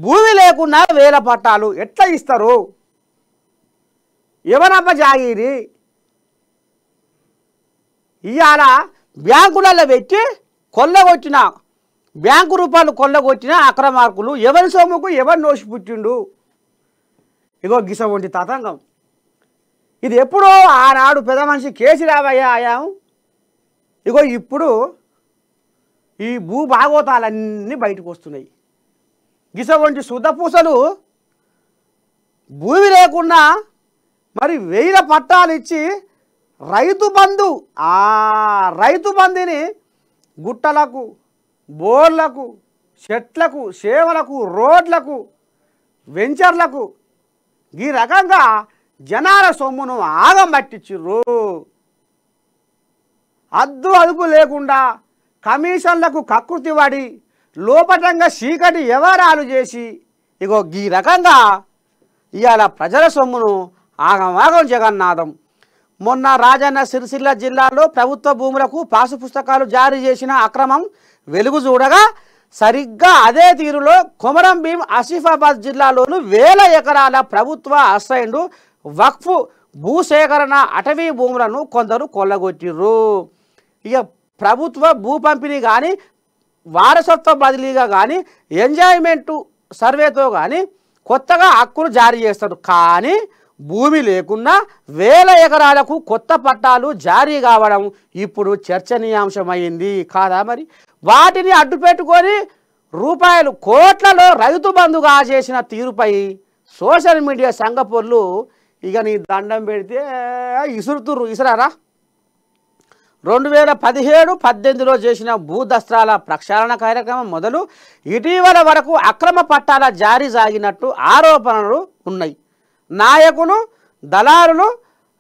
భూమి లేకున్నా వేల పట్టాలు ఎట్లా ఇస్తారు? ఎవరమ్మ జాగిరి? ఇవాళ బ్యాంకులలో పెట్టి కొల్లగొట్టిన బ్యాంకు రూపాయలు కొల్లగొట్టిన అక్రమార్కులు ఎవరి సొమ్ముకు ఎవరు నోసి పుట్టిండు? ఇగో గిసవంటి తతంగం. ఇది ఎప్పుడో ఆనాడు పెద్ద మనిషి కేసీరావయ్య ఆయాం. ఇగో ఇప్పుడు ఈ భూభాగోతాలన్నీ బయటకు వస్తున్నాయి. గిసవంటి శుద్ధపూసలు భూమి లేకుండా మరి 1000 పట్టాలు ఇచ్చి రైతు బంధుని గుట్టలకు, బోర్లకు, చెట్లకు, చేవలకు, రోడ్లకు, వెంచర్లకు ఈ రకంగా జనాల సొమ్మును ఆగం పట్టించిర్రు. అదుపు లేకుండా కమిషన్లకు కక్కుర్తి పడి లోపటంగా చీకటి వ్యవహారాలు చేసి ఇగో ఈ రకంగా ఇవాళ ప్రజల సొమ్మును ఆగమాగం జగన్నాథం. మొన్న రాజన్న సిరిసిల్ల జిల్లాలో ప్రభుత్వ భూములకు పాసు పుస్తకాలు జారీ చేసిన అక్రమం వెలుగు చూడగా సరిగ్గా అదే తీరులో కొమరం భీం ఆసిఫాబాద్ జిల్లాలోను 1000 ఎకరాల ప్రభుత్వ అసైన్డ్ వక్ఫ్ భూసేకరణ అటవీ భూములను కొందరు కొల్లగొట్టిర్రు. ఇక ప్రభుత్వ భూ పంపిణీ కానీ వారసత్వ బదిలీగా కానీ ఎంజాయ్మెంటు సర్వేతో కానీ కొత్తగా హక్కులు జారీ చేస్తారు. కానీ భూమి లేకున్నా 1000 ఎకరాలకు కొత్త పట్టాలు జారీ కావడం ఇప్పుడు చర్చనీయాంశమైంది కాదా? మరి వాటిని అడ్డు పెట్టుకొని రూపాయలు కోట్లలో రైతు బంధుగా చేసిన తీరుపై సోషల్ మీడియా సంఘపొర్లు ఇక నీ దండం పెడితే ఇసురారా. 2017-18లో చేసిన భూదస్త్రాల ప్రక్షాళన కార్యక్రమం మొదలు ఇటీవల వరకు అక్రమ పట్టాల జారీ సాగినట్టు ఆరోపణలు ఉన్నాయి. నాయకులు, దళారులు,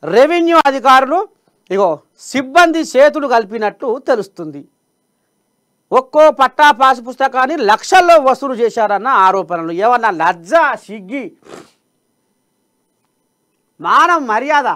రెవెన్యూ అధికారులు ఇగో సిబ్బంది చేతులు కలిపినట్టు తెలుస్తుంది. ఒక్కో పట్టా పాసు పుస్తకాన్ని లక్షల్లో వసూలు చేశారన్న ఆరోపణలు. ఏమన్నా లజ్జ, సిగ్గి, మానం, మర్యాద